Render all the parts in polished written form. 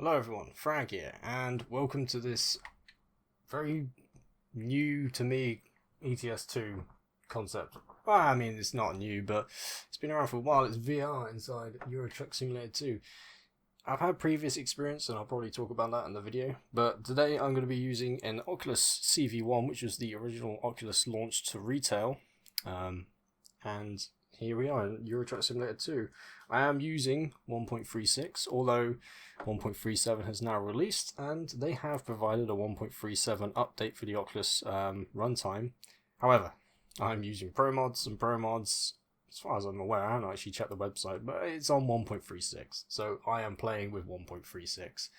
Hello everyone, Frag here, and welcome to this very new to me ETS2 concept. Well, I mean, it's not new, but it's been around for a while. It's VR inside Euro Truck Simulator 2. I've had previous experience, and I'll probably talk about that in the video, but today I'm going to be using an Oculus CV1, which was the original Oculus launched to retail, and here we are in Euro Truck Simulator 2. I am using 1.36, although 1.37 has now released, and they have provided a 1.37 update for the Oculus runtime. However, I'm using Promods, and Promods, as far as I'm aware, I haven't actually checked the website, but it's on 1.36, so I am playing with 1.36.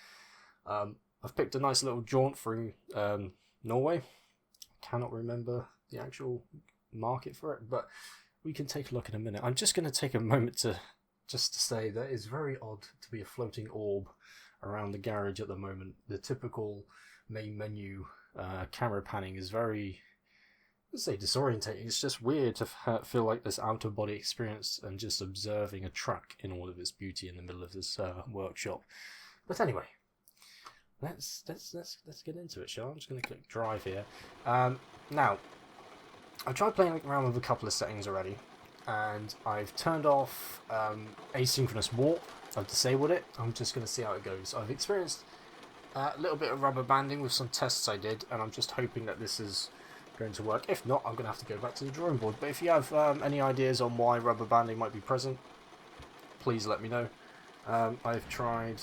I've picked a nice little jaunt through Norway. I cannot remember the actual market for it, but we can take a look in a minute. I'm just going to take a moment to say that it's very odd to be a floating orb around the garage at the moment. The typical main menu camera panning is very, let's say, disorientating. It's just weird to feel like this out of body experience and just observing a truck in all of its beauty in the middle of this workshop. But anyway, let's get into it, shall I? I'm just going to click drive here. Now, I've tried playing around with a couple of settings already, and I've turned off asynchronous warp. I've disabled it. I'm just going to see how it goes. I've experienced a little bit of rubber banding with some tests I did, and I'm just hoping that this is going to work. If not, I'm going to have to go back to the drawing board. But if you have any ideas on why rubber banding might be present, please let me know. I've tried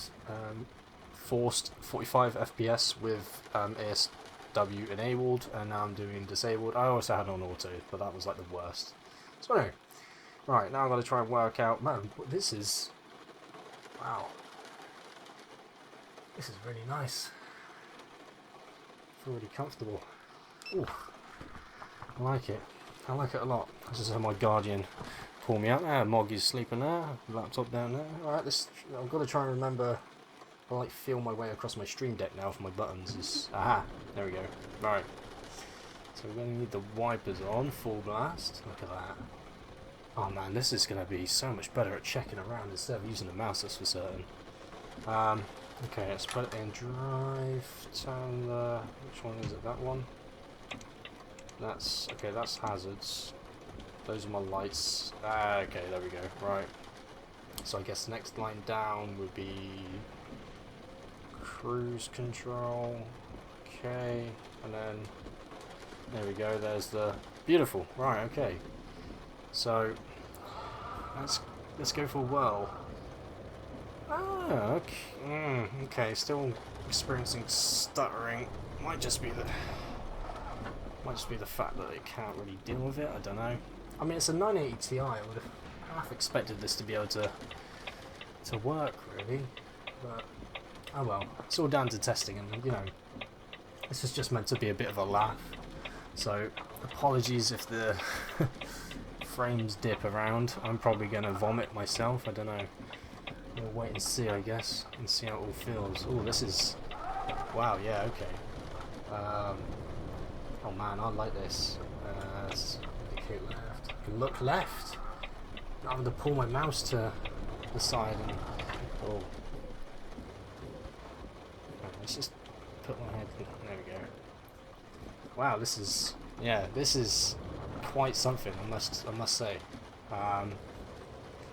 forced 45 FPS with ASW enabled, and now I'm doing disabled. I also had on auto, but that was like the worst. So anyway, right, now I'm going to try and work out, man, this is, wow, this is really nice. I feel really comfortable. Ooh, I like it. I like it a lot. I just had my guardian pull me out there. Moggy's sleeping there. Laptop down there. Alright, I've got to try and remember. I like feel my way across my stream deck now for my buttons. Aha, there we go. Right. So we're going to need the wipers on, full blast. Look at that. Oh man, this is going to be so much better at checking around instead of using the mouse, that's for certain. Okay, let's put it in drive, turn the, which one is it, that one? That's, okay, that's hazards. Those are my lights. Okay, there we go, right. So I guess the next line down would be cruise control. Okay, and then there we go, there's the beautiful, right, okay. So let's go for a whirl. Ah, okay. Okay, still experiencing stuttering. Might just be the fact that it can't really deal with it, I don't know. I mean, it's a 980 Ti, I would have half expected this to be able to work really, but oh well, it's all down to testing, and you know, this is just meant to be a bit of a laugh. So apologies if the frames dip around. I'm probably going to vomit myself, I don't know. We'll wait and see, I guess, and see how it all feels. Oh, this is, wow, yeah, okay. Oh man, I like this. Indicate left. I can look left. Not having to pull my mouse to the side and, oh. Right, let's just put my head, there we go. Wow, this is, yeah, this is quite something, I must say.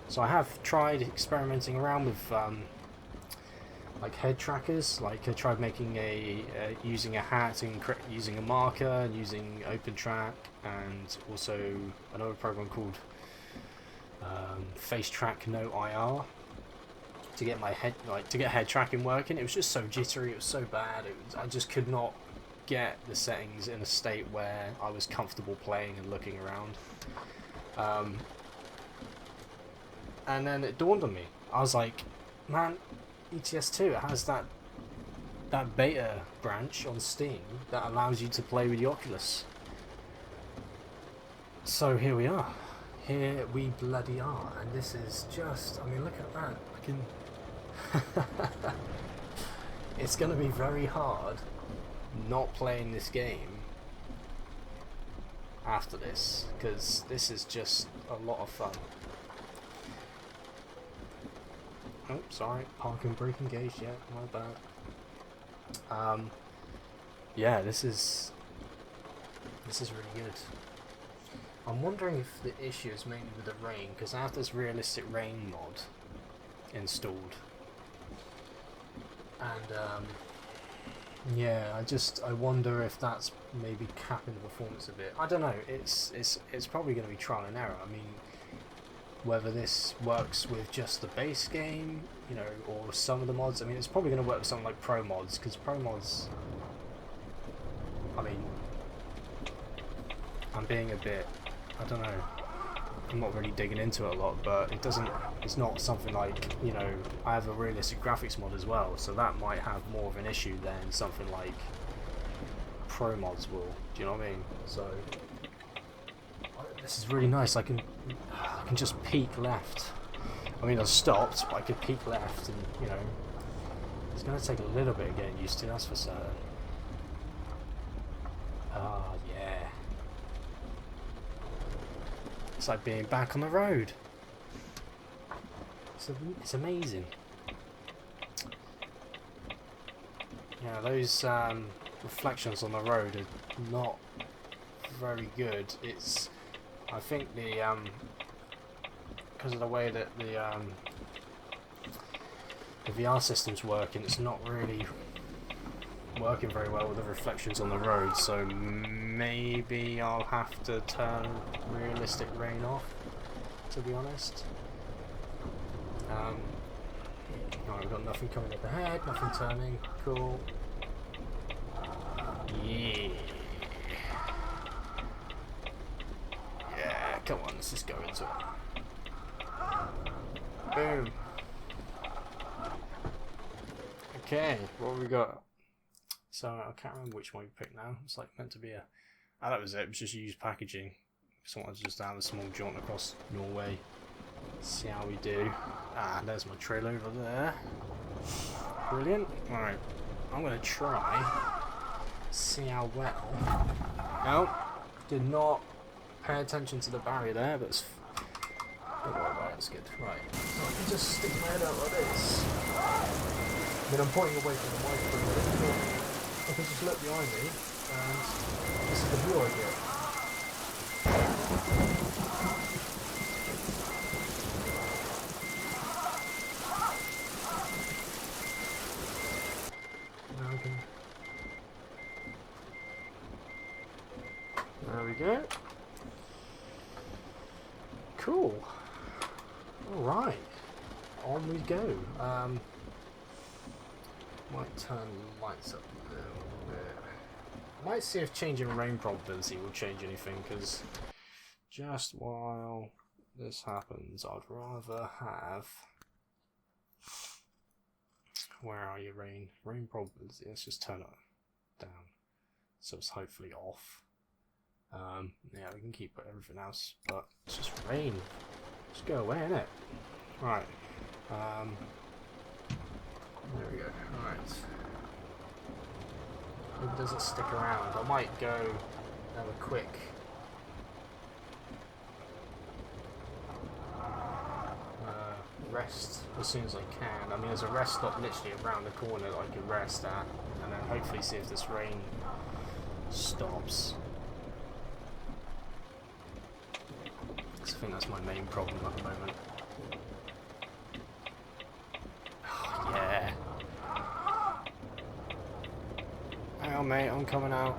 So I have tried experimenting around with like head trackers. Like I tried making using a hat and using a marker, and using OpenTrack, and also another program called Face Track No IR to get my head tracking working. It was just so jittery. It was so bad. I just could not get the settings in a state where I was comfortable playing and looking around. And then it dawned on me. I was like, man, ETS2, it has that beta branch on Steam that allows you to play with the Oculus. So here we are. Here we bloody are. And this is just, I mean, look at that. It's going to be very hard not playing this game after this, because this is just a lot of fun. Oh, sorry, parking brake engaged. Yeah, my bad. Yeah, this is really good. I'm wondering if the issue is mainly with the rain, because I have this realistic rain mod installed, and yeah, I wonder if that's maybe capping the performance a bit. I don't know. It's probably going to be trial and error. I mean, whether this works with just the base game, you know, or some of the mods. I mean, it's probably going to work with something like Promods, because Promods, I mean, I'm being a bit, I don't know, I'm not really digging into it a lot, but it's not something like, you know, I have a realistic graphics mod as well, so that might have more of an issue than something like Promods will, do you know what I mean? So, this is really nice. I can just peek left. I mean, I stopped, but I could peek left, and you know, it's going to take a little bit of getting used to. That's for certain. Ah, yeah. It's like being back on the road. It's amazing. Yeah, those reflections on the road are not very good. I think because of the way that the VR system's working, it's not really working very well with the reflections on the road, so maybe I'll have to turn realistic rain off, to be honest. Alright, we've got nothing coming up ahead, nothing turning, cool. Yeah. Yeah, come on, let's just go into it. Boom. Okay, what have we got? So I can't remember which one we picked now. It's like meant to be ah, that was it. It was just used packaging. Someone's just down a small jaunt across Norway. See how we do. Ah, there's my trail over there. Brilliant. Alright, I'm gonna try. See how well. Nope, did not pay attention to the barrier there, but it's right, that's good. Right, so I can just stick my head out like this. I mean, I'm pointing away from the microphone. I can just look behind me, and this is the view I get. Now we can. There we go. Cool. All right, on we go. Might turn the lights up a little bit. Might see if changing rain probability will change anything, because just while this happens, I'd rather have. Where are you, rain? Rain probability. Let's just turn it down, so it's hopefully off. Yeah, we can keep everything else, but it's just rain. Just go away, innit? Right. There we go. Alright. Hope it doesn't stick around. I might go have a quick rest as soon as I can. I mean, there's a rest stop literally around the corner that I can rest at, and then hopefully see if this rain stops. I think that's my main problem at the moment. Oh, yeah. Hang on, mate, I'm coming out.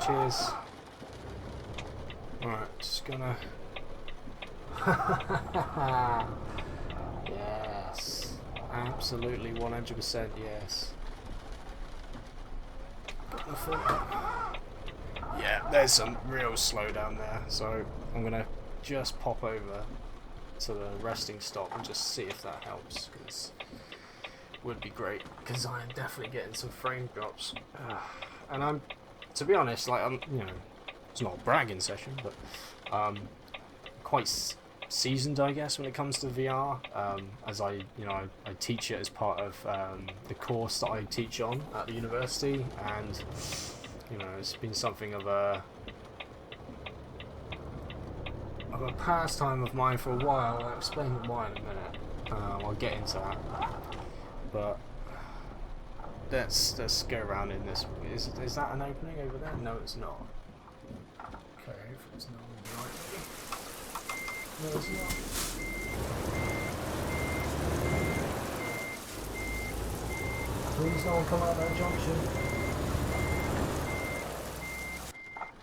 Cheers. Alright, just gonna. Yes. Absolutely 100% yes. Got my foot. Yeah, there's some real slowdown there, so I'm gonna just pop over to the resting stop and just see if that helps, because it would be great, because I am definitely getting some frame drops. And I'm, to be honest, like, you know, it's not a bragging session, but quite seasoned, I guess, when it comes to VR, as I teach it as part of the course that I teach on at the university, and you know, it's been something of a pastime of mine for a while. I'll explain why in a minute. I'll get into that. but let's go around in this. Is that an opening over there? No, it's not. Okay, hopefully it's not right. No, it's not. Please don't come out that junction.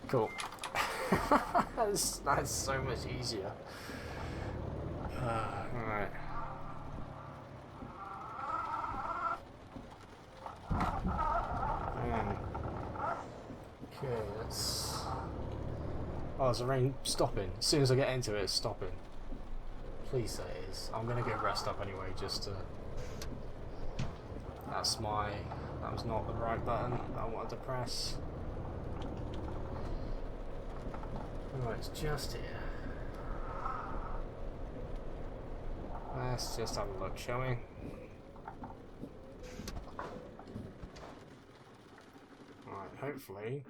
Cool. that's so much easier. Alright. Okay, let's... Oh, is the rain stopping? As soon as I get into it, it's stopping. Please say it is. I'm gonna go rest up anyway, just to... That was not the right button I wanted to press. Oh, it's just here. Let's just have a look, shall we? Right, hopefully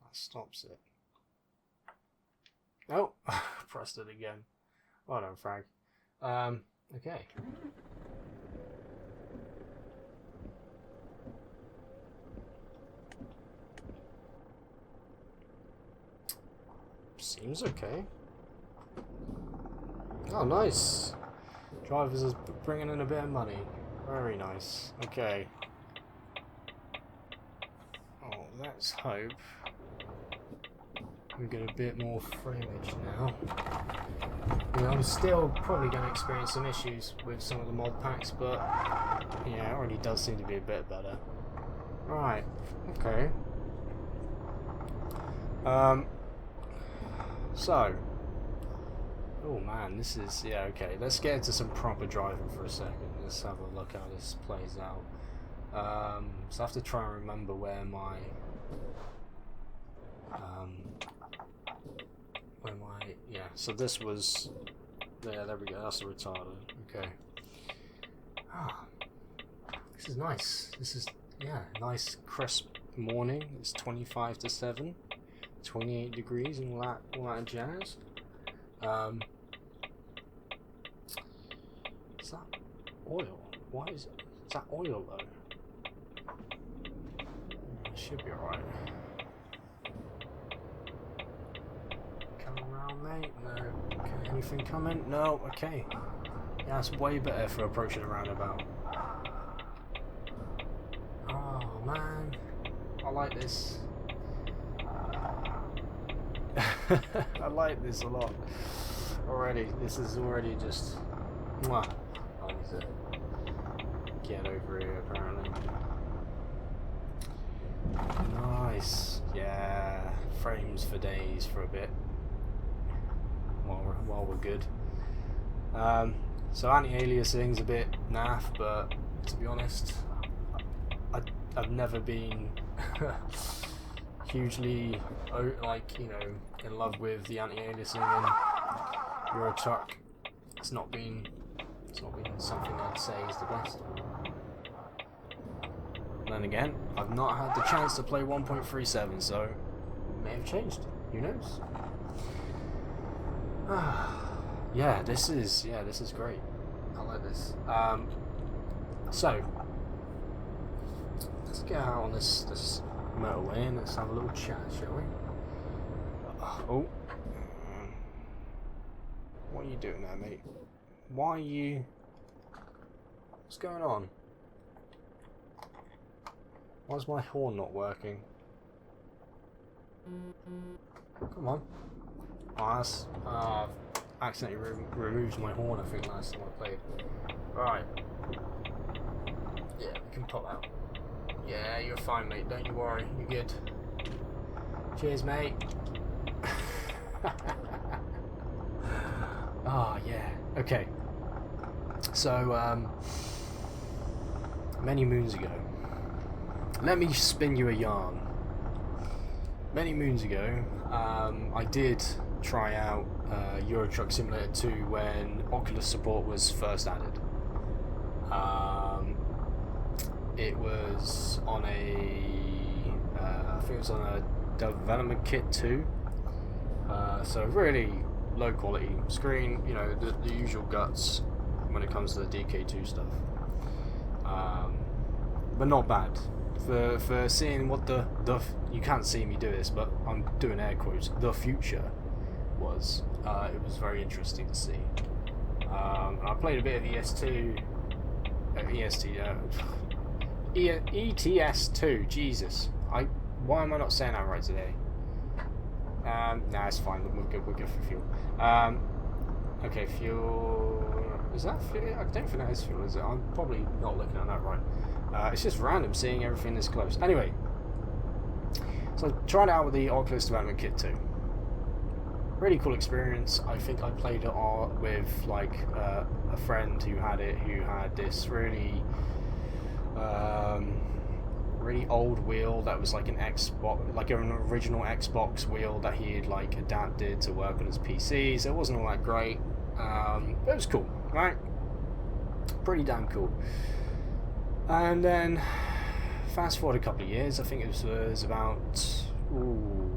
that stops it. Oh, pressed it again. Well done, Frank. Okay. Seems okay. Oh, nice. Drivers is bringing in a bit of money. Very nice. Okay. Oh, let's hope we get a bit more frameage now. Yeah, I'm still probably going to experience some issues with some of the mod packs, but yeah, it already does seem to be a bit better. Right. Okay. So, oh man, this is, yeah, okay, let's get into some proper driving for a second. Let's have a look how this plays out. So I have to try and remember where my, yeah, so this was, yeah, there we go, that's the retarder, okay. Ah, this is nice, this is, yeah, nice crisp morning. It's 25 to 7. 28 degrees and all that jazz. Is that oil? Why is it? Is that oil though? It should be alright. Come around, mate. No. Okay, anything coming? No. Okay. Yeah, that's way better for approaching a roundabout. Oh man, I like this. I like this a lot already. This is already just mwah. I need to get over here apparently. Nice. Yeah, frames for days for a bit while we're good. So anti-aliasing's a bit naff, but to be honest, I've never been hugely, like, you know, in love with the anti-aliasing in Euro Truck. It's not been something I'd say is the best. And then again, I've not had the chance to play 1.37, so it may have changed. Who knows? Yeah, this is great. I like this. So let's get out on this motorway and let's have a little chat, shall we? Oh, what are you doing there, mate? Why are you? What's going on? Why's my horn not working? Come on. Oh, that's accidentally removed my horn, I think, last time I played. Right. Yeah, we can pop out. Yeah, you're fine, mate. Don't you worry. You're good. Cheers, mate. Oh, yeah. Okay. So, many moons ago, let me spin you a yarn. Many moons ago, I did try out Euro Truck Simulator 2 when Oculus support was first added. It was on I think it was on a development kit 2. So really low quality screen, you know, the usual guts, when it comes to the DK2 stuff. But not bad. For seeing what the you can't see me do this, but I'm doing air quotes, the future was, it was very interesting to see. I played a bit of ETS2, ETS2, Jesus, why am I not saying that right today? Nah, it's fine, we're good for fuel. Okay, fuel, is that fuel? I don't think that is fuel, is it? I'm probably not looking at that right. It's just random seeing everything this close. Anyway, so I tried it out with the Oculus Development Kit 2. Really cool experience. I think I played it all with like a friend who had this really really old wheel that was like an Xbox, like an original Xbox wheel that he had like adapted to work on his PC. So it wasn't all that great, but it was cool, right? Pretty damn cool. And then fast forward a couple of years, I think it was about, oh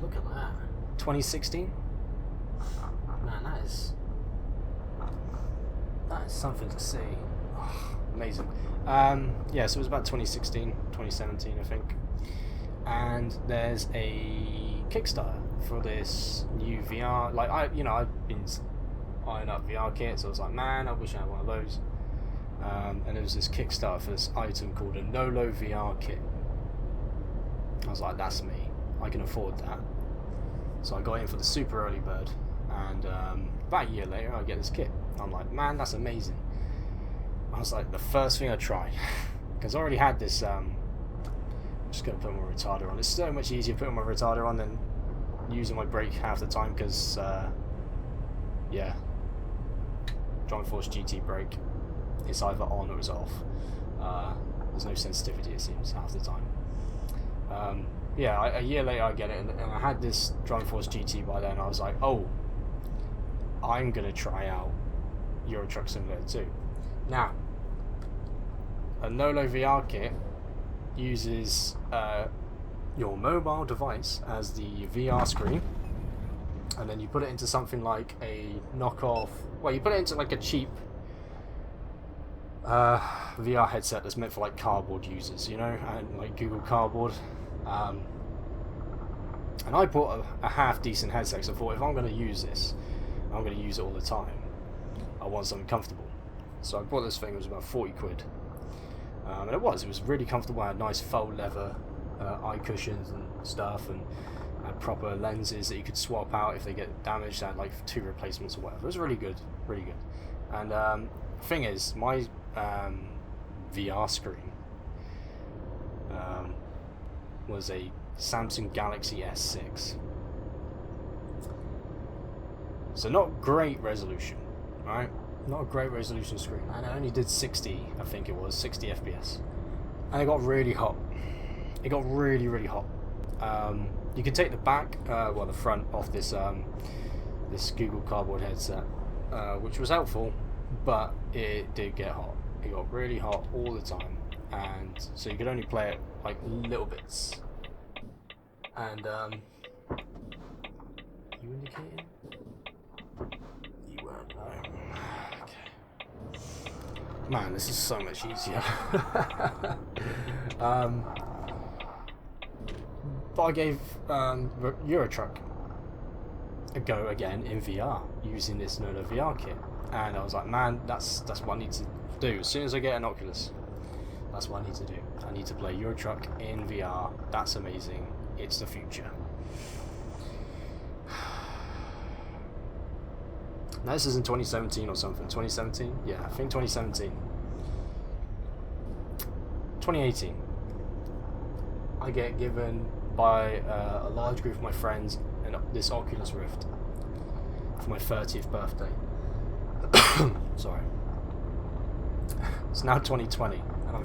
look at that, 2016. Man, that is something to see. Oh, amazing. Yeah, so it was about 2016, 2017, I think. And there's a Kickstarter for this new VR. Like I've been eyeing up VR kits. So I was like, man, I wish I had one of those. And there was this Kickstarter for this item called a Nolo VR kit. I was like, that's me. I can afford that. So I got in for the super early bird, and about a year later, I get this kit. I'm like, man, that's amazing. I was like, the first thing I try, because I already had this. I'm just gonna put my retarder on. It's so much easier putting my retarder on than using my brake half the time, because yeah, Drive Force GT brake. It's either on or it's off. There's no sensitivity, it seems, half the time. Yeah, a year later I get it, and I had this Drive Force GT by then. I was like, oh, I'm gonna try out Euro Truck Simulator 2. Now, a Nolo VR kit uses your mobile device as the VR screen, and then you put it into something like a knockoff. Well, you put it into like a cheap VR headset that's meant for like cardboard users, you know, and like Google Cardboard. And I bought a half decent headset because I thought, if I'm going to use this, I'm going to use it all the time. I want something comfortable. So I bought this thing. It was about 40 quid. And it was really comfortable. I had nice faux leather eye cushions and stuff, and had proper lenses that you could swap out if they get damaged. I had like 2 replacements or whatever. It was really good, really good. And thing is, my VR screen was a Samsung Galaxy S6, so not great resolution, right? Not a great resolution screen, and I only did 60, I think it was 60 FPS, and it got really hot. It got really, really hot. You can take the back, well, the front off this this Google Cardboard headset, which was helpful, but it did get hot. It got really hot all the time, and so you could only play it like little bits. And you indicating? You weren't, no. Okay. Man, this is so much easier. But I gave Euro Truck a go again in VR using this Nolo VR kit, and I was like, man, that's what I need to do. As soon as I get an Oculus, that's what I need to do. I need to play Euro Truck in VR. That's amazing. It's the future. Now this is in 2017 or something. 2017? Yeah, I think 2017. 2018. I get given by a large group of my friends this Oculus Rift for my 30th birthday. Sorry. It's now 2020, and I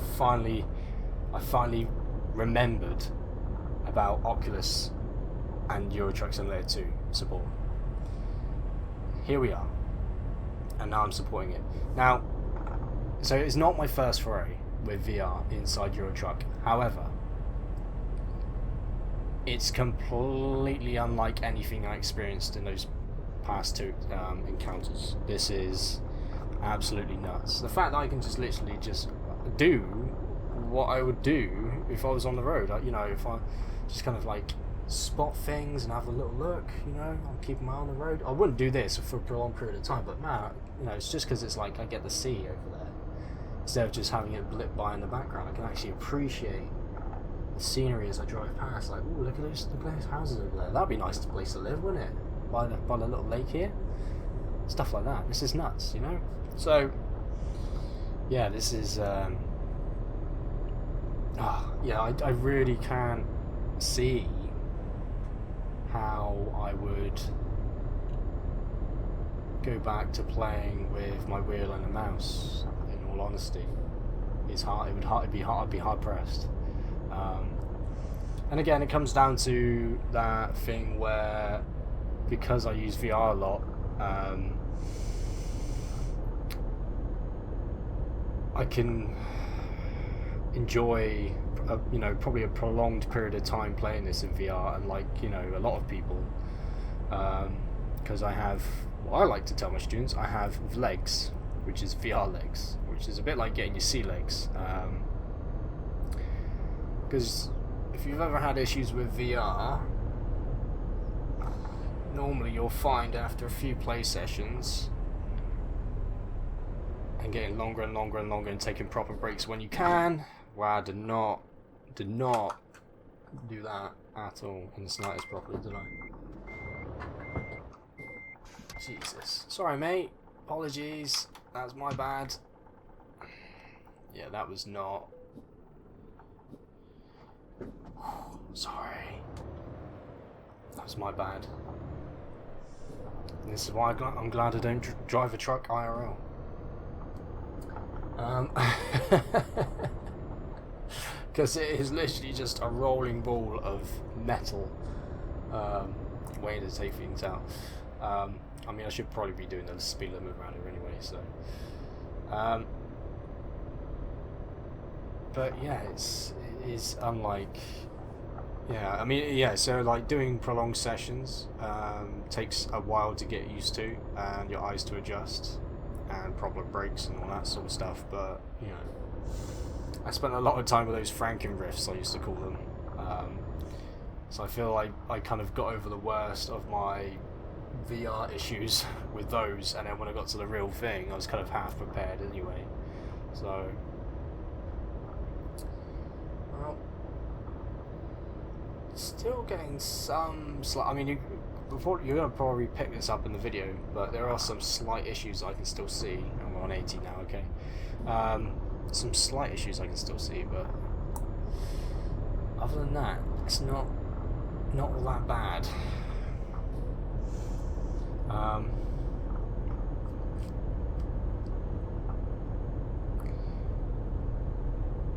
finally remembered about Oculus and Euro Truck Simulator 2 support. Here we are, and now I'm supporting it. Now, so it's not my first foray with VR inside Euro Truck. However, it's completely unlike anything I experienced in those past 2 encounters. This is absolutely nuts. The fact that I can just literally just do what I would do if I was on the road. You know, if I just kind of like spot things and have a little look, you know, I'll keep my eye on the road. I wouldn't do this for a prolonged period of time, but man, you know, it's just because it's like I get the sea over there instead of just having it blip by in the background. I can actually appreciate the scenery as I drive past. Like, ooh, look at those houses over there. That'd be a nice place to live, wouldn't it? By the little lake here, stuff like that. This is nuts, you know. So yeah, this is yeah, I really can't see how I would go back to playing with my wheel and a mouse. In all honesty, it's hard. It'd be hard pressed. And again, it comes down to that thing where, because I use VR a lot, I can enjoy you know, probably a prolonged period of time playing this in VR, and like, you know, a lot of people, because I have, what I like to tell my students, I have legs, which is VR legs, which is a bit like getting your sea legs, because if you've ever had issues with VR, normally you'll find after a few play sessions and getting longer and longer and longer and taking proper breaks when you can. Wow, did not do that at all in the slightest properly, did I? Jesus. Sorry, mate. Apologies. That's my bad. Yeah, that was not... Sorry. That was my bad. And this is why I'm glad I don't drive a truck IRL. Because it is literally just a rolling ball of metal, waiting to take things out. I mean, I should probably be doing the speed limit around here anyway, so. But yeah, it is unlike. Yeah, I mean, yeah. So like doing prolonged sessions takes a while to get used to, and your eyes to adjust, and proper breaks and all that sort of stuff. But you know, I spent a lot of time with those Franken riffs, I used to call them. So I feel like I kind of got over the worst of my VR issues with those, and then when I got to the real thing, I was kind of half prepared anyway. So, well, still getting some slight. I mean, you're gonna probably pick this up in the video, but there are some slight issues I can still see, and we're on 80 now. Okay, some slight issues I can still see, but other than that, it's not all that bad.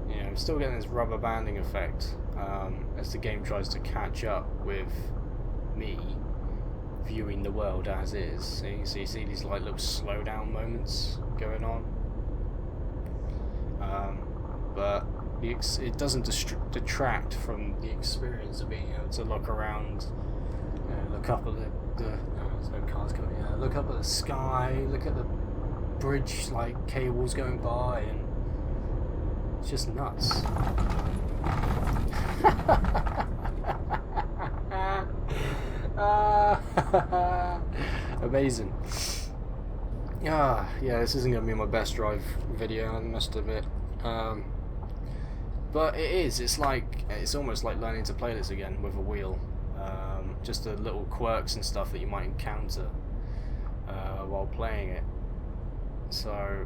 Yeah, I'm still getting this rubber banding effect as the game tries to catch up with me viewing the world as is. So you see these like little slow down moments going on, but it doesn't detract from the experience of being able to look around, look up at there's no cars coming here. Look up at the sky, look at the bridge, like cables going by, and it's just nuts. Amazing. Yeah, this isn't gonna be my best drive video, I must admit. But it is. It's almost like learning to play this again with a wheel. Just the little quirks and stuff that you might encounter while playing it. So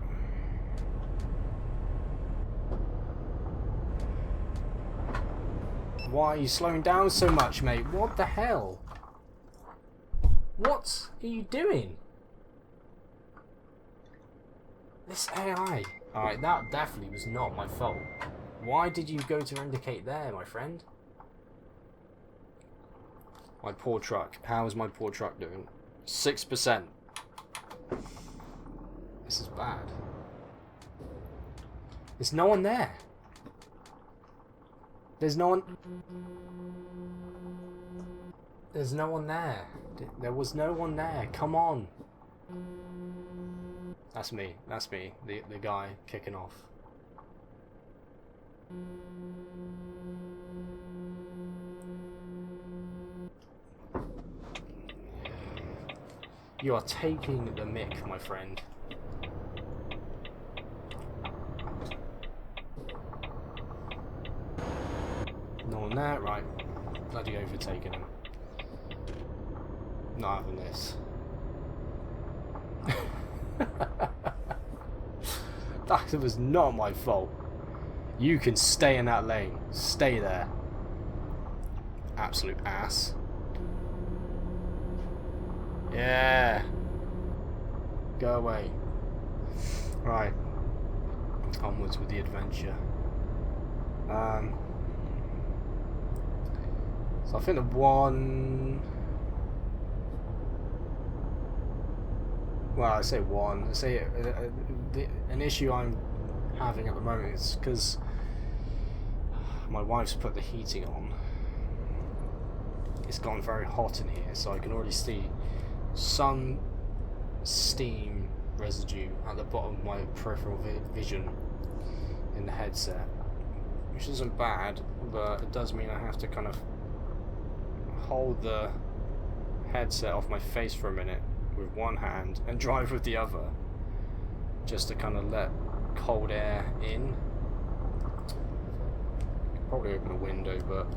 why are you slowing down so much, mate? What the hell? What are you doing? This AI. Alright, that definitely was not my fault. Why did you go to indicate there, my friend? My poor truck. How is my poor truck doing? 6%. This is bad. There's no one there. There's no one. There's no one there. There was no one there. Come on. That's me. That's me. The guy kicking off. You are taking the mick, my friend. No on that, right. Bloody overtaking him. Not having this. That was not my fault. You can stay in that lane. Stay there. Absolute ass. Yeah. Go away. Right. Onwards with the adventure. So I think the one... Well, I say one. I say an issue I'm having at the moment is because my wife's put the heating on. It's gone very hot in here, so I can already see some steam residue at the bottom of my peripheral vision in the headset, which isn't bad, but it does mean I have to kind of hold the headset off my face for a minute with one hand and drive with the other, just to kind of let cold air in. Probably open a window, but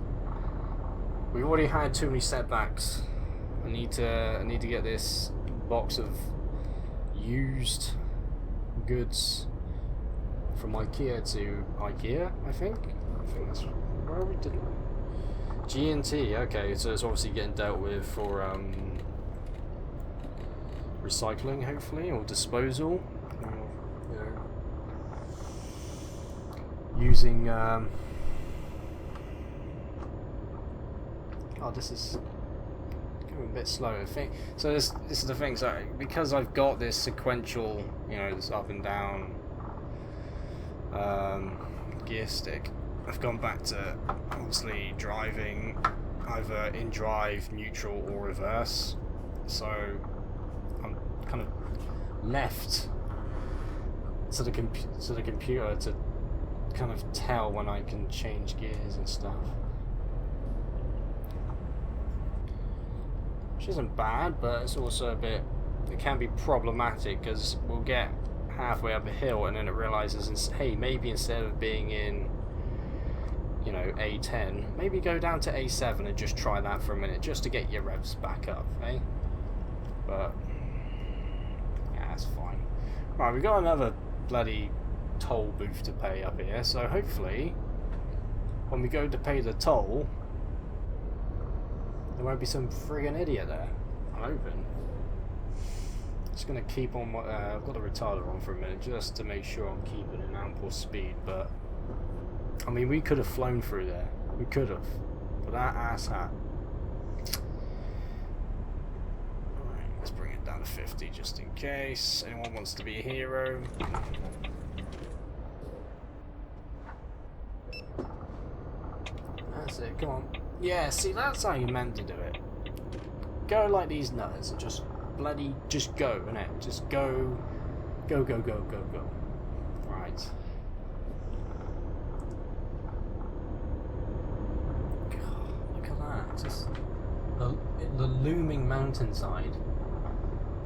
we've already had too many setbacks. I need to get this box of used goods from IKEA to IKEA. I think that's where we did. G&T. Okay, so it's obviously getting dealt with for recycling, hopefully, or disposal. You know, using. Oh, this is going a bit slow. I think so. This is the thing. So because I've got this sequential, you know, this up and down gear stick, I've gone back to obviously driving either in drive, neutral, or reverse. So I'm kind of left to the computer to kind of tell when I can change gears and stuff, which isn't bad, but it's also a bit. It can be problematic because we'll get halfway up a hill and then it realizes, hey, maybe instead of being in, you know, A10, maybe go down to A7 and just try that for a minute, just to get your revs back up, eh? But yeah, that's fine. Right, we've got another bloody toll booth to pay up here, so hopefully when we go to pay the toll there won't be some friggin' idiot there. I'm hoping. Just gonna keep on my, I've got the retarder on for a minute just to make sure I'm keeping an ample speed, but I mean, we could have flown through there. We could have. But that asshat. Alright, let's bring it down to 50 just in case anyone wants to be a hero. That's it, come on. Yeah, see, that's how you meant to do it. Go like these nutters and just bloody, just go, innit? Just go. Go, go, go, go, go. Right. Just the looming mountainside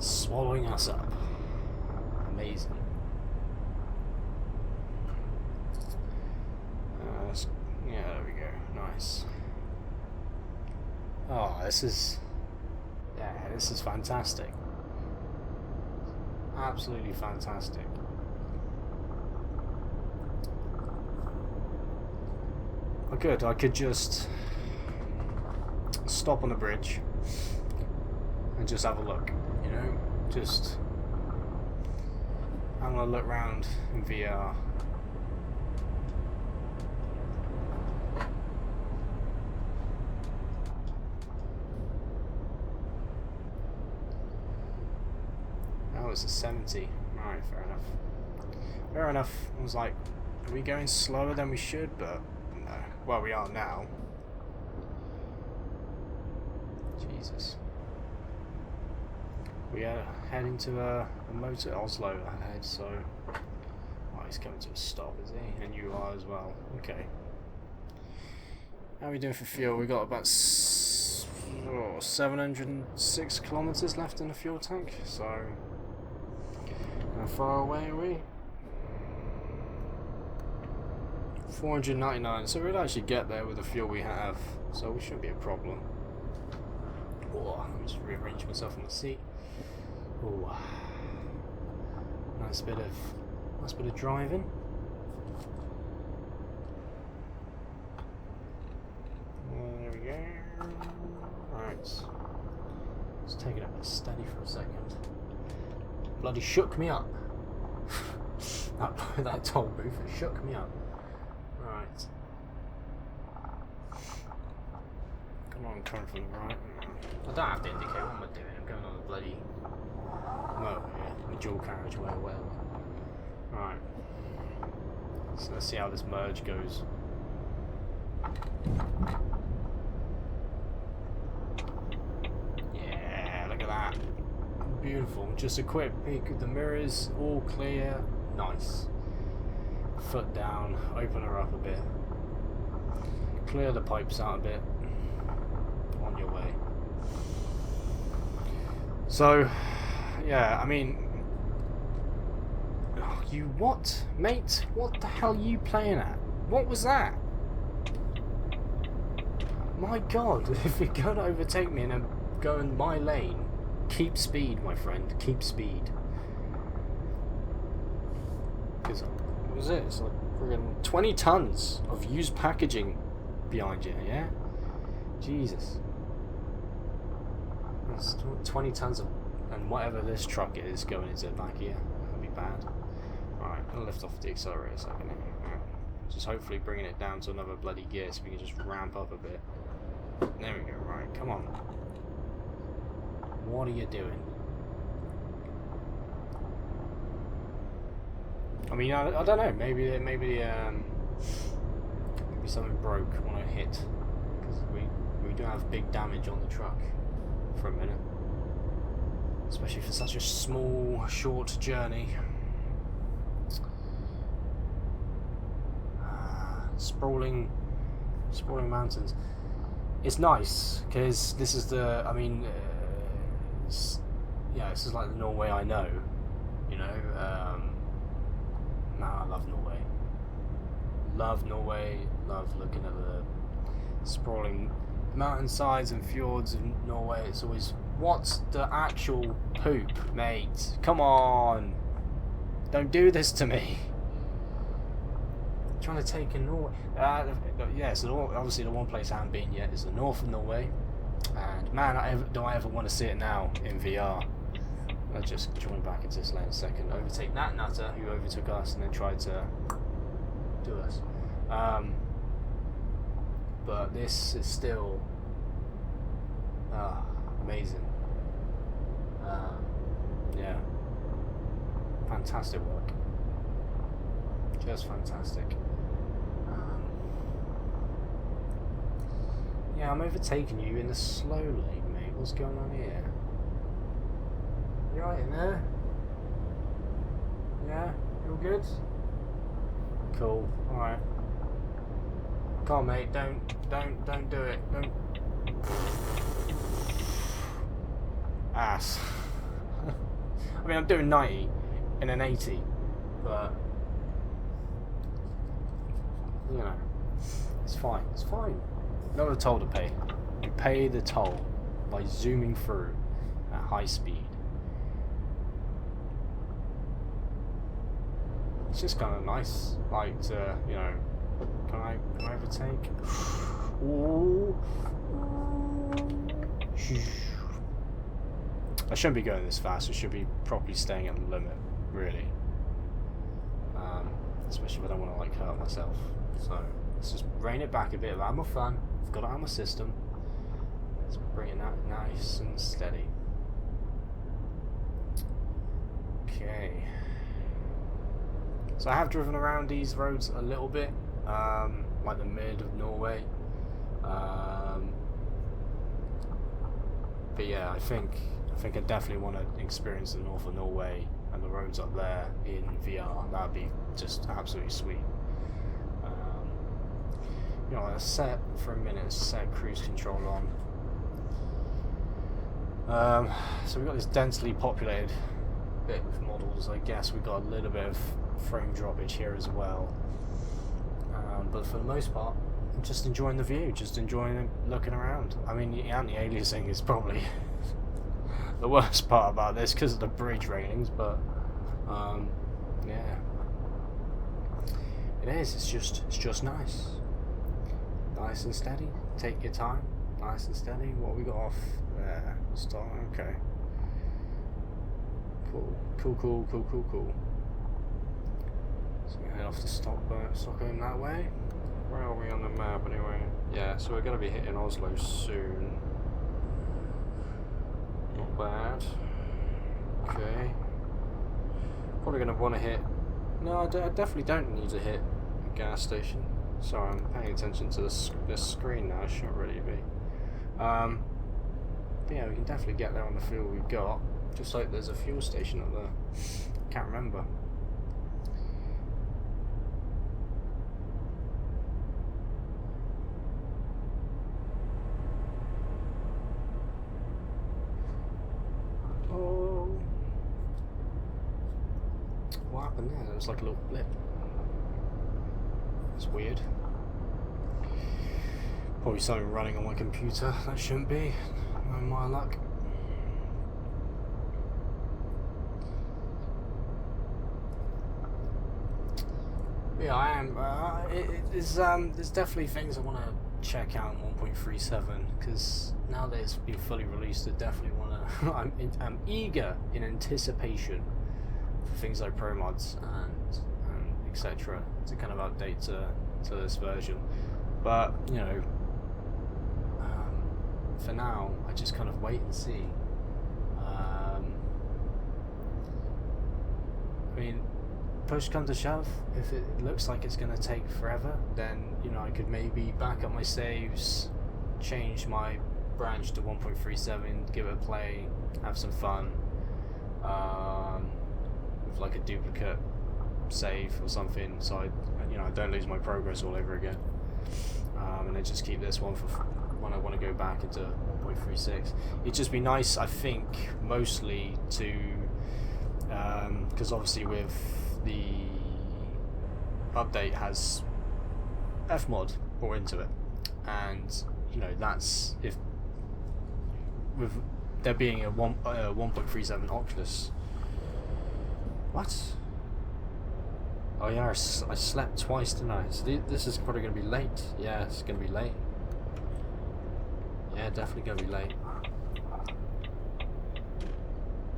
swallowing us up. Amazing. Yeah, there we go. Nice. Oh, this is fantastic. Absolutely fantastic. I could just stop on the bridge and just have a look, you know, just I'm gonna look around in VR. Oh, it's a 70. Alright, fair enough. Fair enough. I was like, are we going slower than we should? But no. Well, we are now. Jesus. We are heading to a motor Oslo ahead, so oh, he's coming to a stop, is he? And you are as well. Okay. How are we doing for fuel? We got about 706 kilometers left in the fuel tank. So how far away are we? 499. So we'll actually get there with the fuel we have. So we shouldn't be a problem. Oh, let me just rearrange myself on the seat. Oh, nice bit of driving. There we go. Right, let's take it up and steady for a second. Bloody shook me up. that toll booth shook me up. Right. Come on, coming from the right. I don't have to indicate what am I doing. I'm going on a bloody dual carriageway or whatever. Right. So let's see how this merge goes. Yeah, look at that. Beautiful. Just a quick peek at the mirrors, all clear. Nice. Foot down, open her up a bit. Clear the pipes out a bit. On your way. So, yeah, I mean, you what, mate? What the hell are you playing at? What was that? My God, if you're gonna overtake me and I'm going my lane, keep speed, my friend. Keep speed. Because what was it? It's like friggin' 20 tons of used packaging behind you, yeah? Jesus. That's 20 tons of, and whatever this truck is going into the back here. That'll be bad. Alright, I'm gonna lift off the accelerator a second. Right. Just hopefully bringing it down to another bloody gear so we can just ramp up a bit. There we go, right, come on. What are you doing? I mean, I don't know, maybe something broke when I hit. Because we do have big damage on the truck for a minute. Especially for such a small, short journey. Sprawling mountains. It's nice because this is the. I mean, yeah, this is like the Norway I know. You know, I love Norway. Love Norway. Love looking at the sprawling mountainsides and fjords in Norway. It's always, what's the actual poop, mate? Come on, don't do this to me. Trying to take in Norway. Yeah, so obviously the one place I haven't been yet is the north of Norway, and man, do I ever want to see it now in VR. I'll just join back into this lane a second, overtake that nutter who overtook us and then tried to do us. But this is still amazing. Yeah, fantastic work. Just fantastic. Yeah, I'm overtaking you in the slow lane, mate. What's going on here? You right in there? Yeah? You all good? Cool. Alright. Come on, mate. Don't do it. Don't. Ass. I mean, I'm doing 90 and an 80, but you know, it's fine. It's fine. Not a toll to pay. You pay the toll by zooming through at high speed. It's just kind of nice, like to, you know. Can I overtake? Ooh. I shouldn't be going this fast. I should be properly staying at the limit, really. Especially if I don't want to like hurt myself. So let's just rein it back a bit. Have my fun. I've got it out of my system. Let's bring it out nice and steady. Okay. So I have driven around these roads a little bit, like the mid of Norway. But yeah, I think think I definitely want to experience the north of Norway and the roads up there in VR. That'd be just absolutely sweet. You know, let's set for a minute, set cruise control on. So we've got this densely populated bit with models. I guess we've got a little bit of frame droppage here as well. But for the most part, I'm just enjoying the view, just enjoying looking around. I mean, the anti-aliasing is probably the worst part about this because of the bridge railings, but yeah, it is. It's just nice. Nice and steady. Take your time. Nice and steady. What we got off there? Start. Okay. Cool. So we head off to Stockholm that way. Where are we on the map anyway? Yeah. So we're going to be hitting Oslo soon. Not bad. Okay. Probably going to want to hit. No, I definitely don't need to hit a gas station. Sorry, I'm paying attention to this screen now. I shouldn't really be. But yeah, we can definitely get there on the fuel we've got. Just like there's a fuel station up there. Can't remember. Oh, what happened there? There was like a little blip. It's weird. Probably something running on my computer. That shouldn't be. My luck. Yeah, I am. There's definitely things I want to check out in 1.37 because now that it's been fully released, I definitely want to. I'm eager in anticipation for things like Promods and etc. to kind of update to this version. But you know, for now, I just kind of wait and see. I mean, push come to shove, if it looks like it's going to take forever, then you know I could maybe back up my saves, change my branch to 1.37, give it a play, have some fun with like a duplicate save or something, so I don't lose my progress all over again, and then just keep this one for when I want to go back into 1.36. It'd just be nice, I think, mostly to because obviously with the update has Fmod brought into it, and you know that's if with there being a 1.37 Oculus. What? Oh yeah, I slept twice tonight. So this is probably going to be late. Yeah, it's going to be late. Yeah, definitely going to be late.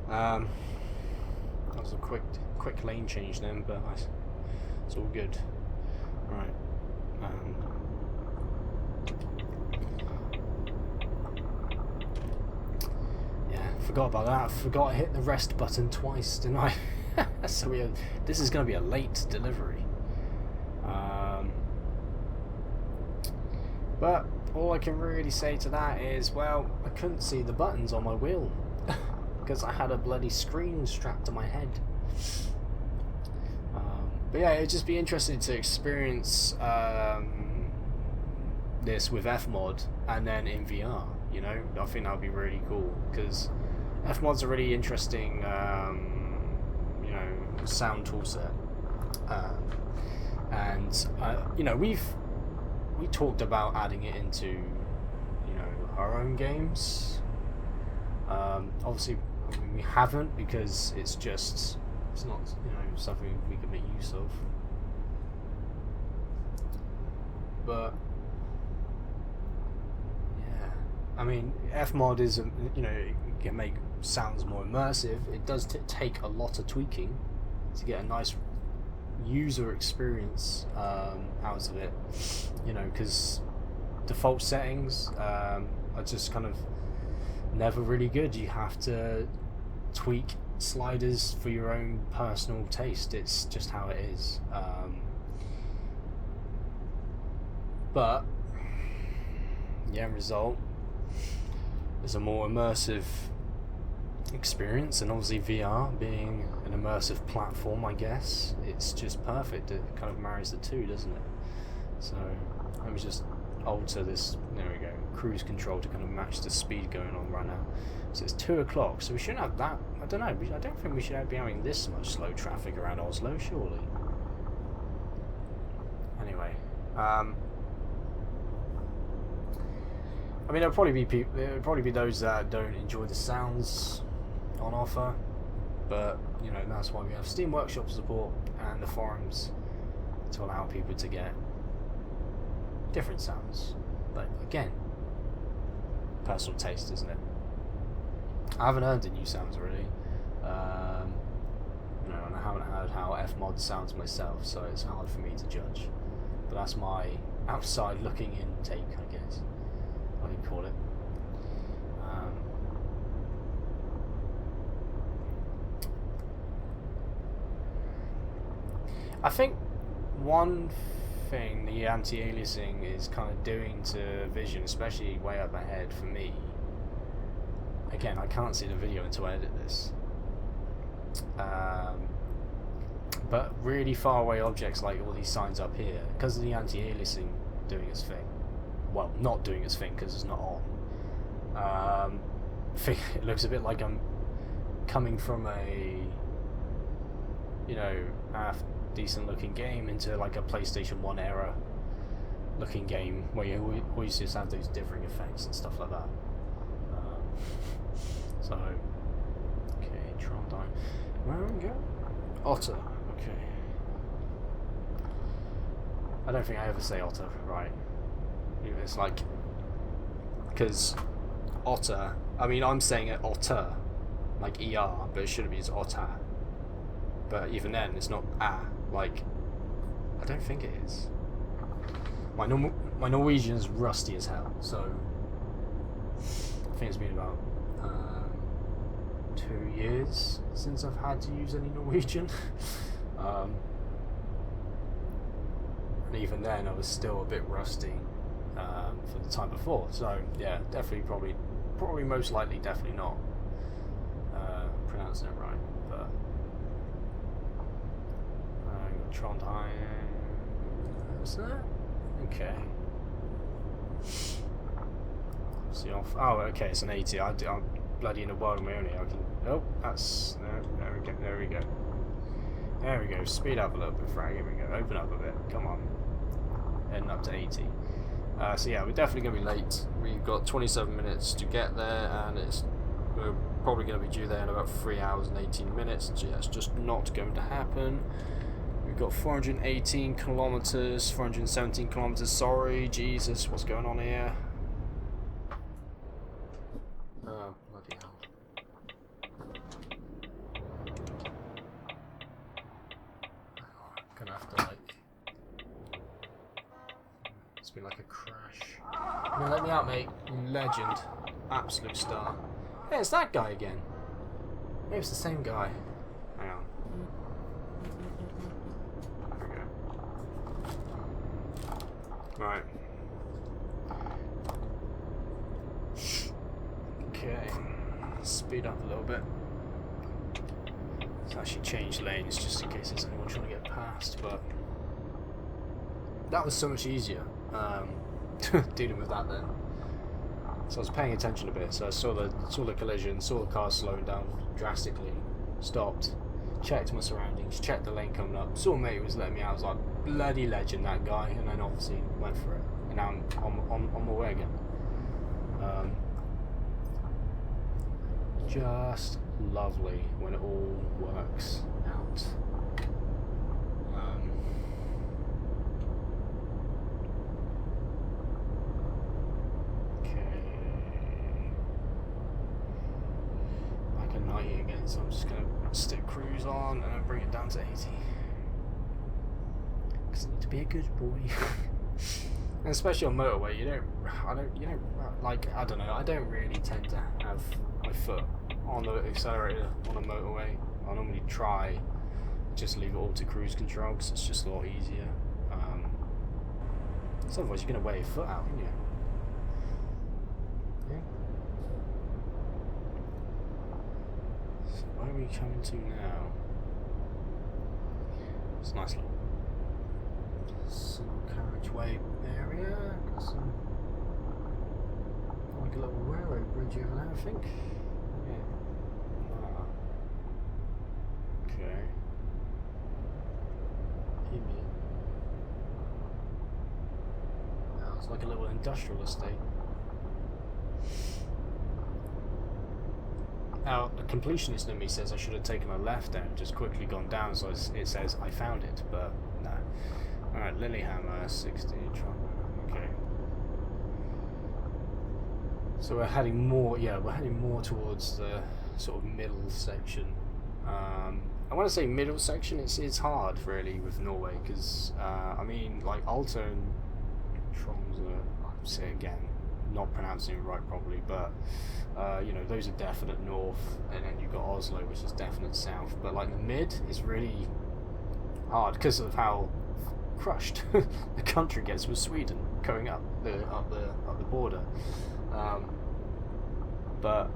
That was a quick lane change then, but it's all good. Right. Yeah, forgot about that. I forgot to hit the rest button twice, didn't I? So this is going to be a late delivery. But all I can really say to that is, well, I couldn't see the buttons on my wheel because I had a bloody screen strapped to my head. But yeah, it'd just be interesting to experience this with Fmod and then in VR. You know, I think that would be really cool because Fmod's a really interesting sound toolset, and you know we talked about adding it into our own games. Obviously we haven't because it's not something we can make use of, but yeah, I mean Fmod is it can make sounds more immersive. It does take a lot of tweaking to get a nice user experience out of it, because default settings are just kind of never really good. You have to tweak sliders for your own personal taste. It's just how it is. But the end result is a more immersive experience, and obviously VR being an immersive platform, I guess it's just perfect. It kind of marries the two, doesn't it? So let me just alter this, there we go, cruise control to kind of match the speed going on right now. So it's 2 o'clock, so we shouldn't have that, I don't know, I don't think we should be having this much slow traffic around Oslo, surely. Anyway, I mean, there'll probably be those that don't enjoy the sounds on offer, but you know, that's why we have Steam Workshop support and the forums to allow people to get different sounds. But again, personal taste, isn't it? I haven't heard the new sounds really, you know, and I haven't heard how Fmod sounds myself, so it's hard for me to judge. But that's my outside looking in take, I guess I could call it. I think one thing the anti-aliasing is kind of doing to vision, especially way up ahead for me, again, I can't see the video until I edit this, but really far away objects like all these signs up here, because of the anti-aliasing doing its thing, well, not doing its thing because it's not on, it looks a bit like I'm coming from a, you know, half decent looking game into like a PlayStation 1 era looking game where you always just have those differing effects and stuff like that. So, okay, Trondheim. Where are we going? Otta, okay. I don't think I ever say Otta right. It's like, because Otta, I mean, I'm saying it Otta, like ER, but it should be Otta. But even then, it's not like, I don't think it is. My Norwegian's rusty as hell, so I think it's been about 2 years since I've had to use any Norwegian. And even then, I was still a bit rusty for the time before. So yeah, definitely, probably, most likely, definitely not pronouncing it right. But Trondheim. What's that? Okay. See off. Oh, okay. It's an 80. I'm bloody in a world of my own here. I can. Oh, that's. There we go. There we go. There we go. Speed up a little bit, Frag. Here we go. Open up a bit. Come on. Heading up to 80. So yeah, we're definitely going to be late. We've got 27 minutes to get there, and we're probably going to be due there in about 3 hours and 18 minutes. So yeah, it's just not going to happen. We've got 418 kilometers, 417 kilometers. Sorry, Jesus, what's going on here? Oh, bloody hell. Gonna have to, like, it's been like a crash. No, let me out, mate. Legend. Absolute star. Hey, it's that guy again. Maybe it's the same guy. Hang on. Right. Okay. Speed up a little bit. Let's actually change lanes just in case there's anyone trying to get past, but that was so much easier dealing with that then. So I was paying attention a bit, so I saw the collision, saw the car slowing down drastically, stopped, checked my surroundings, checked the lane coming up, saw a mate who was letting me out. I was like, bloody legend, that guy, and then obviously went for it, and now I'm on my way again. Just lovely when it all works out. Okay, back at 90 again, so I'm just gonna stick cruise on and then bring it down to 80. Because I need to be a good boy. And especially on motorway, I don't really tend to have my foot on the accelerator on a motorway. I normally try just leave it all to cruise control because it's just a lot easier. So otherwise you're going to wear your foot out, aren't you? Yeah. where are we coming to now? It's a nice little single carriageway area. Got some, like a little railroad bridge over there, I think. Yeah. Ah. Okay. It's like a little industrial estate. Now, a completionist in me says I should have taken a left there and just quickly gone down, so it says I found it, but no. Alright, Lilyhammer, 60, okay. So we're heading more, towards the sort of middle section. I want to say middle section, it's hard really with Norway, because, I mean, like Otta and Tromsø, I'll say it again, not pronouncing it right probably, but you know, those are definite north, and then you've got Oslo, which is definite south, but like the mid is really hard because of how crushed the country gets with Sweden going up the border. But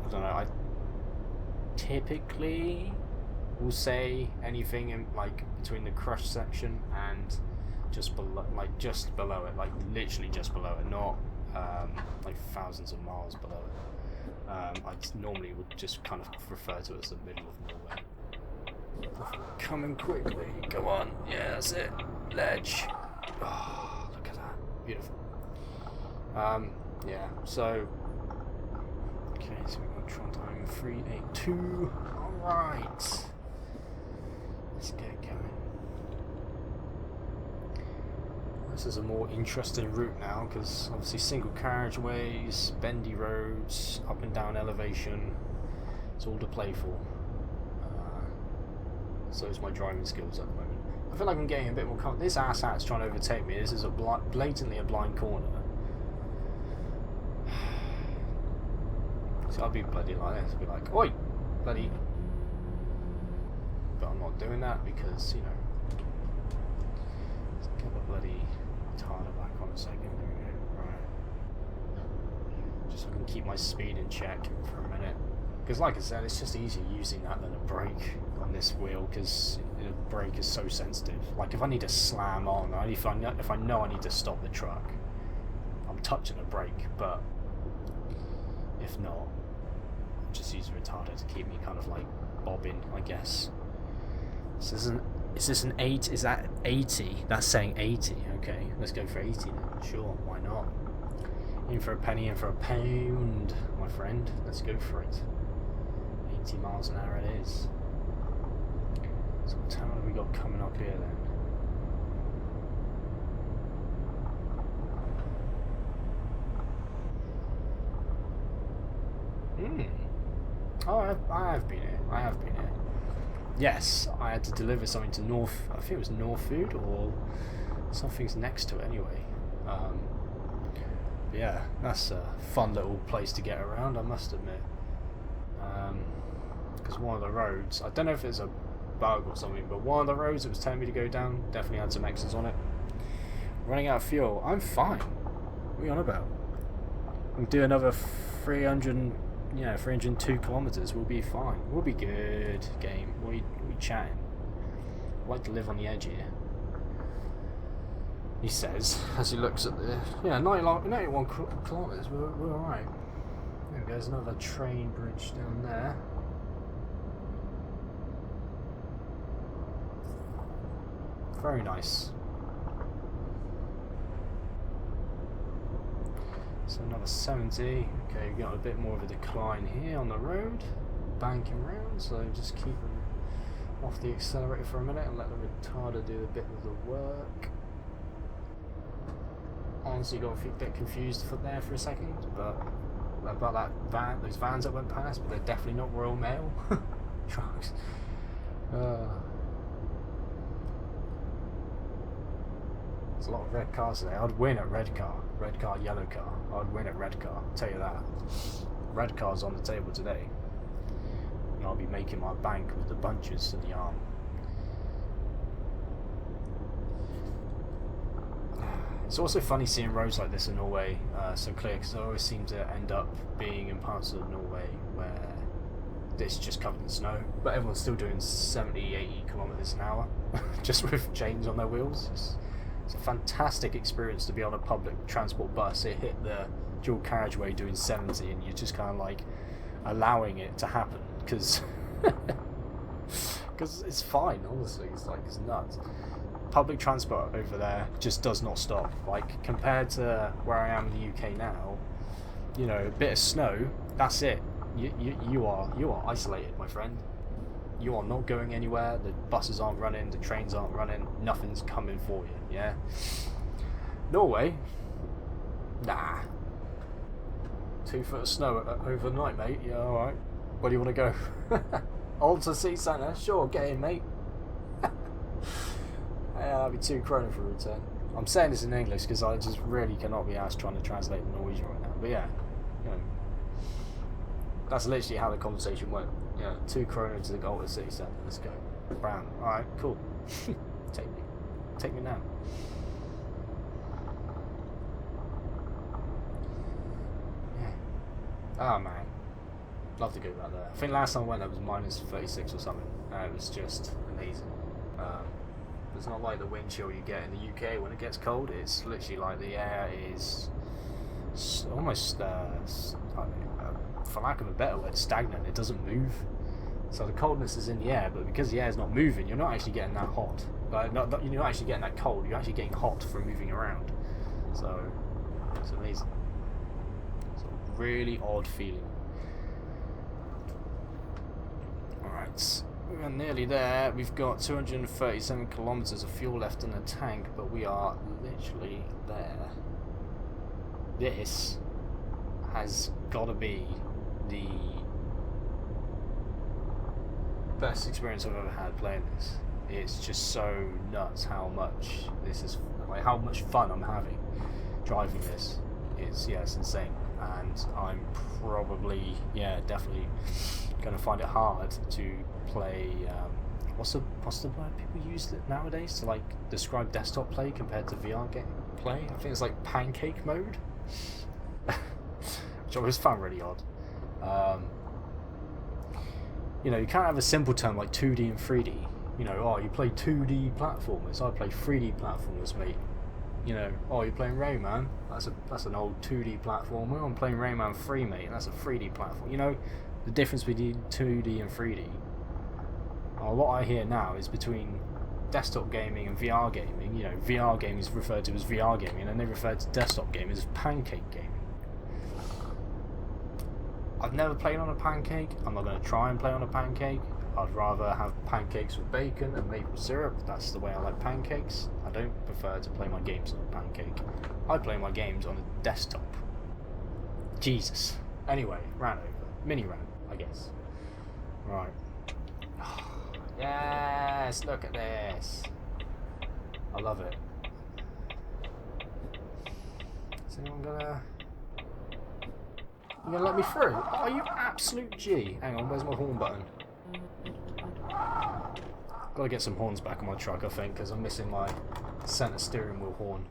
I don't know, I typically will say anything in like between the crushed section and just below, like literally just below it, not like thousands of miles below it. I normally would just kind of refer to it as the middle of Norway. Coming quickly, go on, yeah, that's it, ledge. Oh, look at that, beautiful. Yeah, so okay, so we've got Trondheim 382. Alright, let's get going. This is a more interesting route now, because obviously single carriageways, bendy roads, up and down elevation, it's all to play for. So is my driving skills at the moment. I feel like I'm getting a bit more confident. This asshat's trying to overtake me. This is blatantly a blind corner. So I'll be bloody like this, I'll be like, oi, bloody. But I'm not doing that because, you know, let's get the bloody tire back on a second. Right. Just so I can keep my speed in check for a minute. Because like I said, it's just easier using that than a brake on this wheel, because the brake is so sensitive. Like if I need to slam on, if I know I need to stop the truck, I'm touching a brake, but if not, I'll just use a retarder to keep me kind of like bobbing, I guess. Is this an 8? Is that 80? That's saying 80. Okay, let's go for 80 then. Sure, why not? In for a penny, in for a pound, my friend. Let's go for it. 80 miles an hour it is. So what town have we got coming up here then? Oh, I have been here. I have been here. Yes, I had to deliver something to North. I think it was North Food or something's next to it anyway. Yeah, that's a fun little place to get around, I must admit. Because one of the roads, I don't know if it's a bug or something, but one of the roads that was telling me to go down definitely had some X's on it. Running out of fuel. I'm fine. What are you on about? I'm doing another 302 kilometers. We'll be fine. We'll be good, game. What are you chatting? I like to live on the edge here. He says, as he looks at the 91 kilometers. We're alright. There we go. There's another train bridge down there. Very nice. So another 70. Okay, we've got a bit more of a decline here on the road. Banking round, so just keep them off the accelerator for a minute and let the retarder do a bit of the work. Honestly got a bit confused there for a second, but about that van, those vans that went past, but they're definitely not Royal Mail trucks. There's a lot of red cars today. I'd win at red car, yellow car. I'd win at red car, I'll tell you that. Red car's on the table today. And I'll be making my bank with the bunches in the arm. It's also funny seeing roads like this in Norway so clear, because I always seem to end up being in parts of Norway where it's just covered in snow, but everyone's still doing 70, 80 kilometers an hour, just with chains on their wheels. It's a fantastic experience to be on a public transport bus. It hit the dual carriageway doing 70, and you're just kind of like allowing it to happen, because it's fine, honestly. It's nuts. Public transport over there just does not stop. Like, compared to where I am in the UK now, you know, a bit of snow, that's it. You are isolated, my friend. You are not going anywhere. The buses aren't running, the trains aren't running, nothing's coming for you, yeah? Norway? Nah. 2 foot of snow overnight, mate. Yeah, alright. Where do you want to go? Otta City Centre? Sure, get in, mate. Yeah, that'd be 2 krona for a return. I'm saying this in English because I just really cannot be asked trying to translate the Norwegian right now. But yeah, you know, that's literally how the conversation went. Yeah, 2 krona to the Otta City Centre. Let's go. Brown. Alright, cool. Take me now. Oh man, love to go back there. I think last time I went there was minus 36 or something. It was just amazing. It's not like the wind chill you get in the UK when it gets cold. It's literally like the air is almost, for lack of a better word, stagnant. It doesn't move. So the coldness is in the air, but because the air is not moving, you're not actually getting that hot. You're not actually getting that cold. You're actually getting hot from moving around. So it's amazing. Really odd feeling. Alright, we're nearly there. We've got 237 kilometers of fuel left in the tank, but we are literally there. This has got to be the best experience I've ever had playing this. It's just so nuts how much this is, like how much fun I'm having driving this. It's insane. And I'm probably, definitely going to find it hard to play, what's the word people use nowadays to like describe desktop play compared to VR game play? I think it's like pancake mode, which I always found really odd. You know, you can't have a simple term like 2D and 3D. You know, you play 2D platformers, I play 3D platformers, mate. You know, you're playing Rayman, that's an old 2D platformer. I'm playing Rayman 3, mate, that's a 3D platform. You know, the difference between 2D and 3D. What I hear now is between desktop gaming and VR gaming. You know, VR gaming is referred to as VR gaming, and then they refer to desktop gaming as pancake gaming. I've never played on a pancake. I'm not going to try and play on a pancake. I'd rather have pancakes with bacon and maple syrup. That's the way I like pancakes. I don't prefer to play my games on a pancake. I play my games on a desktop. Jesus. Anyway, ran over. Mini rant, I guess. Right. Yes, look at this. I love it. Is anyone gonna... You gonna let me through? Oh, you absolute G. Hang on, where's my horn button? Gotta get some horns back on my truck, I think, because I'm missing my centre steering wheel horn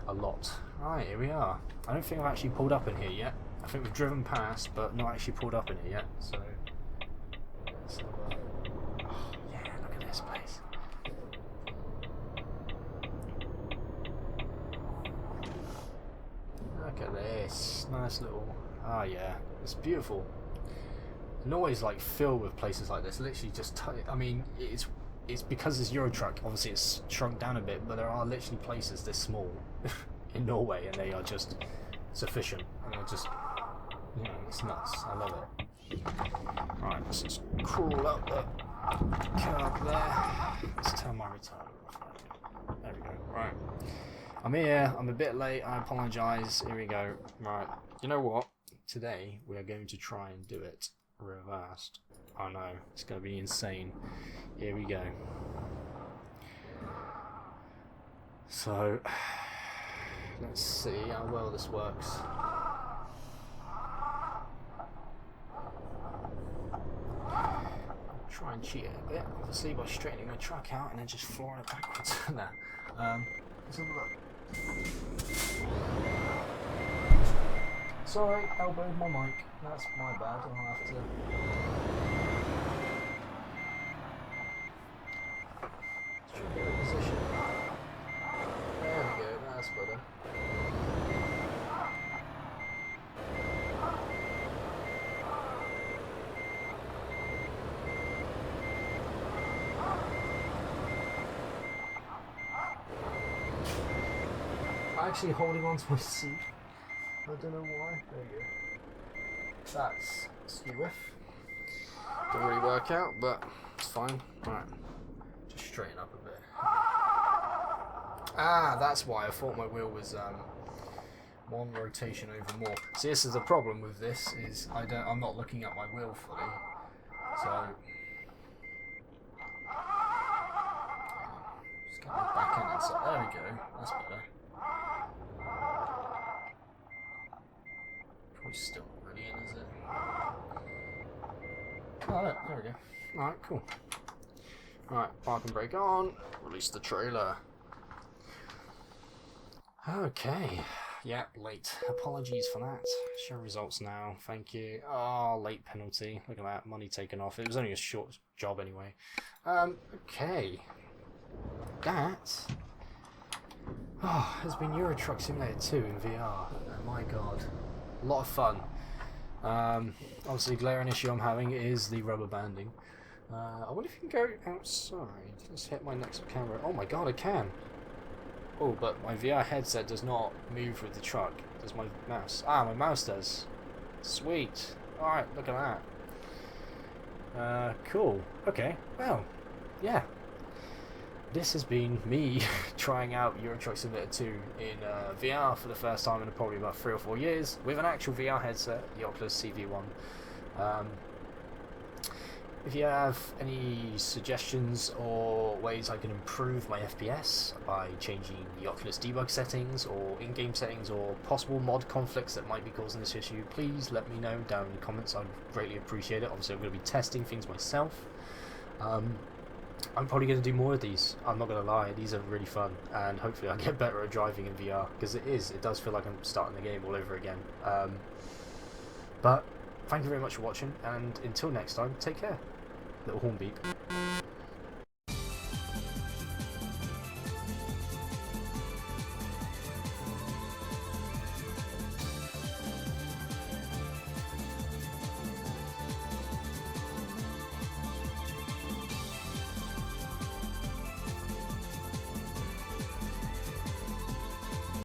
a lot. Right, here we are. I don't think I've actually pulled up in here yet. I think we've driven past, but not actually pulled up in here yet. So yeah, look at this place. Look at this. Nice little... yeah, it's beautiful. Norway's like filled with places like this. Literally just, I mean, it's because it's Eurotruck. Obviously, it's shrunk down a bit, but there are literally places this small in Norway, and they are just sufficient. And they're just, you know, it's nuts. I love it. Right, let's just crawl up the curb there. Let's turn my return off. There we go. Right, I'm here. I'm a bit late. I apologise. Here we go. Right, you know what? Today we are going to try and do it reversed. I know, it's going to be insane. Here we go. So, let's see how well this works. Try and cheat it a bit, obviously, by straightening my truck out and then just flooring it backwards. Now, let's have a look. Sorry, elbowed my mic. That's my bad. I'll have to trying to get a position. There we go, that's better. Actually holding on to my seat. I don't know why. There you go. That's skew-whiff. Didn't really work out, but it's fine. Right. Just straighten up a bit. Ah, that's why I thought my wheel was one rotation over more. See, this is the problem with this, is I'm not looking at my wheel fully. So just get my back end inside. There we go. That's better. Probably still not really in, is it? Oh, look, there we go. Alright, cool. Alright, park and brake on. Release the trailer. Okay. Yeah, late. Apologies for that. Show results now. Thank you. Oh, late penalty. Look at that. Money taken off. It was only a short job anyway. Okay. That has been Euro Truck Simulator 2 in VR. Oh my god. A lot of fun. Obviously, glaring issue I'm having is the rubber banding. I wonder if you can go outside. Let's hit my next camera. Oh my god, I can. Oh, but my VR headset does not move with the truck. Does my mouse? Ah, my mouse does. Sweet. Alright, look at that. Cool. Okay, well, yeah. This has been me trying out Euro Truck Simulator 2 in VR for the first time in probably about 3 or 4 years with an actual VR headset, the Oculus CV1. If you have any suggestions or ways I can improve my FPS by changing the Oculus debug settings or in-game settings or possible mod conflicts that might be causing this issue, please let me know down in the comments. I'd greatly appreciate it. Obviously I'm going to be testing things myself. I'm probably going to do more of these. I'm not going to lie, these are really fun, and hopefully I'll get better at driving in VR, because it does feel like I'm starting the game all over again. But thank you very much for watching, and until next time, take care. Little horn beep.